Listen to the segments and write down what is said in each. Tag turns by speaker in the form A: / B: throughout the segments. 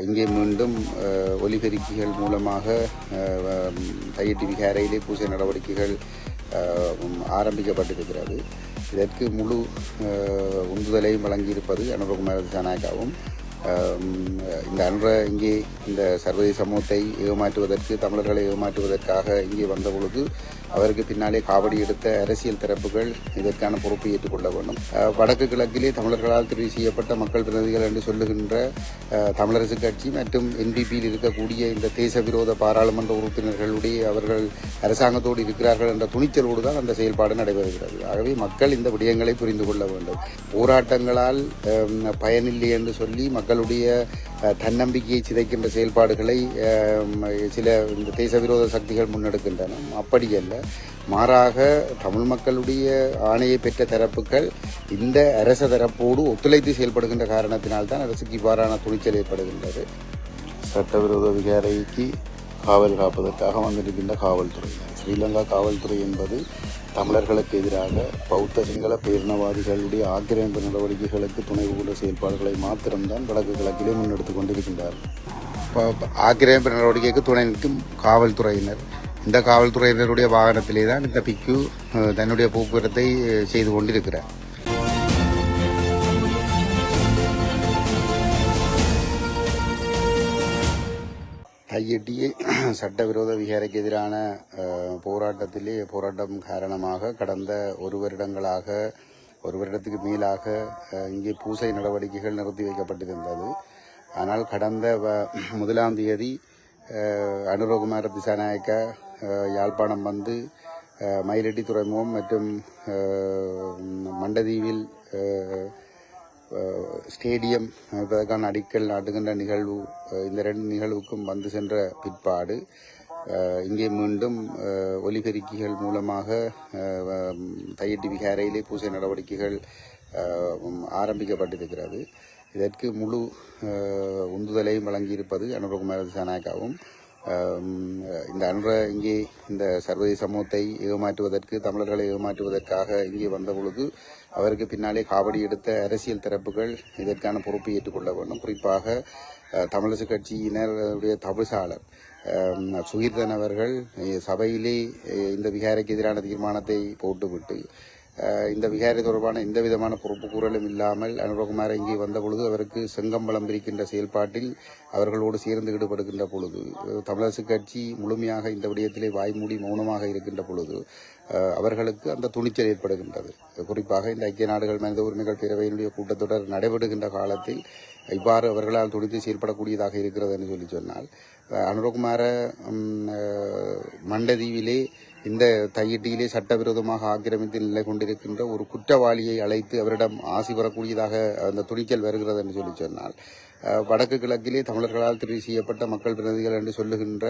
A: இங்கே மீண்டும் ஒலிபெருக்கிகள் மூலமாக தையிட்டி விகாரையிலே பூஜை நடவடிக்கைகள் ஆரம்பிக்கப்பட்டிருக்கிறது. இதற்கு முழு உந்துதலையும் வழங்கியிருப்பது அனுரகுமார திசாநாயக்காவும். இந்த இங்கே இந்த சர்வதேச சமூகத்தை ஏமாற்றுவதற்கு, தமிழர்களை ஏமாற்றுவதற்காக இங்கே வந்த பொழுது அவருக்கு பின்னாலே காவடி எடுத்த அரசியல் தரப்புகள் இதற்கான பொறுப்பை ஏற்றுக்கொள்ள வேண்டும். வடக்கு கிழக்கிலே தமிழர்களால் தெரிவு செய்யப்பட்ட மக்கள் பிரதிநிதிகள் என்று சொல்லுகின்ற தமிழரசு கட்சி மற்றும் என்பிபியில் இருக்கக்கூடிய இந்த தேச விரோத பாராளுமன்ற உறுப்பினர்களுடைய அவர்கள் அரசாங்கத்தோடு இருக்கிறார்கள் என்ற துணிச்சலோடு தான் அந்த செயல்பாடு நடைபெறுகிறது. ஆகவே மக்கள் இந்த விடயங்களை புரிந்து கொள்ள வேண்டும். போராட்டங்களால் பயனில்லை என்று சொல்லி மக்களுடைய தன்னம்பிக்கையை சிதைக்கின்ற செயல்பாடுகளை சில இந்த தேச விரோத சக்திகள் முன்னெடுக்கின்றன. அப்படியல்ல, மாறாக தமிழ் மக்களுடைய ஆணையை பெற்ற தரப்புகள் இந்த அரச தரப்போடு ஒத்துழைத்து செயல்படுகின்ற காரணத்தினால்தான் அரசுக்கு இவ்வாறான துணிச்சல் ஏற்படுகின்றது. சட்டவிரோத விகாரைக்கு காவல் காப்பதற்காக வந்திருக்கின்ற காவல்துறை, ஸ்ரீலங்கா காவல்துறை என்பது தமிழர்களுக்கு எதிராக பௌத்த சிங்கள பேரினவாதிகளுடைய ஆக்கிரமிப்பு நடவடிக்கைகளுக்கு துணை கொண்ட செயல்பாடுகளை மாத்திரம்தான் வடக்கு கிழக்கிலே முன்னெடுத்துக் கொண்டிருக்கின்றார். ஆக்கிரமிப்பு நடவடிக்கைக்கு துணை நிற்கும் காவல்துறையினர், இந்த காவல்துறையினருடைய வாகனத்திலே தான் இந்த பிக்கு தன்னுடைய போக்குவரத்தை செய்து கொண்டிருக்கிறார். தையிட்டியை சட்டவிரோத விகாரைக்கு எதிரான போராட்டம் காரணமாக கடந்த ஒரு வருடத்துக்கு மேலாக இங்கே பூசை நடவடிக்கைகள் நிறுத்தி வைக்கப்பட்டிருந்தது. ஆனால் கடந்த 1ஆம் தேதி அனுரகுமார திசாநாயக்கா யாழ்ப்பாணம் வந்து மயிலட்டி துறைமுகம் மற்றும் மண்டதீவில் ஸ்டேடியம் அமைப்பதற்கான அடிக்கல் நாட்டுகின்ற நிகழ்வு, இந்த 2 நிகழ்வுக்கும் வந்து சென்ற பிற்பாடு இங்கே மீண்டும் ஒலிபெருக்கிகள் மூலமாக தையிட்டி விகாரையிலே பூஜை நடவடிக்கைகள் ஆரம்பிக்கப்பட்டிருக்கிறது. இதற்கு முழு உந்துதலையும் வழங்கியிருப்பது அனுரகுமார திசாநாயக்காவும். இந்த இங்கே இந்த சர்வதேச சமூகத்தை ஏமாற்றுவதற்கு, தமிழர்களை ஏமாற்றுவதற்காக இங்கே வந்த பொழுது அவருக்கு பின்னாலே காவடி எடுத்த அரசியல் தரப்புகள் இதற்கான பொறுப்பை ஏற்றுக்கொள்ள வேண்டும். குறிப்பாக தமிழரசு கட்சியினருடைய தவிசாளர் சுகீர்தன் அவர்கள் சபையிலே இந்த விகாரைக்கு எதிரான தீர்மானத்தை போட்டுவிட்டு இந்த விகாரை தொடர்பான எந்த விதமான பொறுப்பு கூறலும் இல்லாமல் அனுரகுமார இங்கே வந்த பொழுது அவருக்கு செங்கம்பளம் பிரிக்கின்ற செயல்பாட்டில் அவர்களோடு சேர்ந்து ஈடுபடுகின்ற பொழுது, தமிழரசு கட்சி முழுமையாக இந்த விடயத்திலே வாய்மூடி மௌனமாக இருக்கின்ற பொழுது அவர்களுக்கு அந்த துணிச்சல் ஏற்படுகின்றது. குறிப்பாக இந்த ஐக்கிய நாடுகள் மனித உரிமைகள் பேரவையினுடைய கூட்டத்தொடர் நடைபெறுகின்ற காலத்தில் இவ்வாறு அவர்களால் துணித்து செயல்படக்கூடியதாக இருக்கிறது என்று சொன்னால், அனுரகுமார மண்டதீவிலே இந்த தையிட்டியிலே சட்டவிரோதமாக ஆக்கிரமித்து நிலை கொண்டிருக்கின்ற ஒரு குற்றவாளியை அழைத்து அவரிடம் ஆசி பெறக்கூடியதாக அந்த துணிச்சல் வருகிறது என்று சொன்னால், வடக்கு கிழக்கிலே தமிழர்களால் தெரிவு செய்யப்பட்ட மக்கள் பிரதிநிதிகள் என்று சொல்லுகின்ற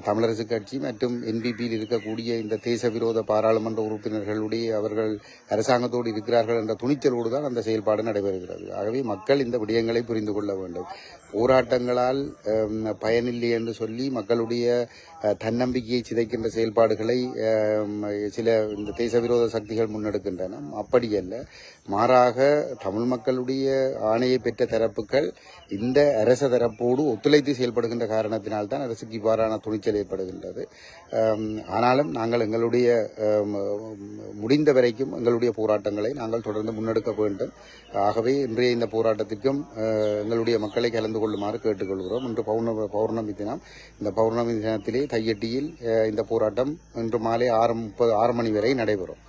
A: தமிழரசு கட்சி மற்றும் என்பிபியில் இருக்கக்கூடிய இந்த தேச விரோத பாராளுமன்ற உறுப்பினர்களுடைய அவர்கள் அரசாங்கத்தோடு இருக்கிறார்கள் என்ற துணிச்சலோடு தான் அந்த செயல்பாடு நடைபெறுகிறது. ஆகவே மக்கள் இந்த விடயங்களை புரிந்து கொள்ள வேண்டும். போராட்டங்களால் பயனில்லை என்று சொல்லி மக்களுடைய தன்னம்பிக்கையை சிதைக்கின்ற செயல்பாடுகளை சில இந்த தேச விரோத சக்திகள் முன்னெடுக்கின்றன. அப்படியல்ல, மாறாக தமிழ் மக்களுடைய ஆணையை பெற்ற தரப்புகள் இந்த அரச தரப்போடு ஒத்துழைத்து செயல்படுகின்ற காரணத்தினால்தான் அரசுக்கு இவ்வாறான துணிச்சல் ஏற்படுகின்றது. ஆனாலும் நாங்கள் எங்களுடைய முடிந்த வரைக்கும் எங்களுடைய போராட்டங்களை நாங்கள் தொடர்ந்து முன்னெடுக்க வேண்டும். ஆகவே இன்றைய இந்த போராட்டத்திற்கும் எங்களுடைய மக்களை கலந்து கொள்ளுமாறு கேட்டுக்கொள்கிறோம். இன்று பௌர்ணமி தினம். இந்த பௌர்ணமி தினத்திலே தையிட்டியில் இந்த போராட்டம் இன்று மாலை 6 மணி வரை நடைபெறும்.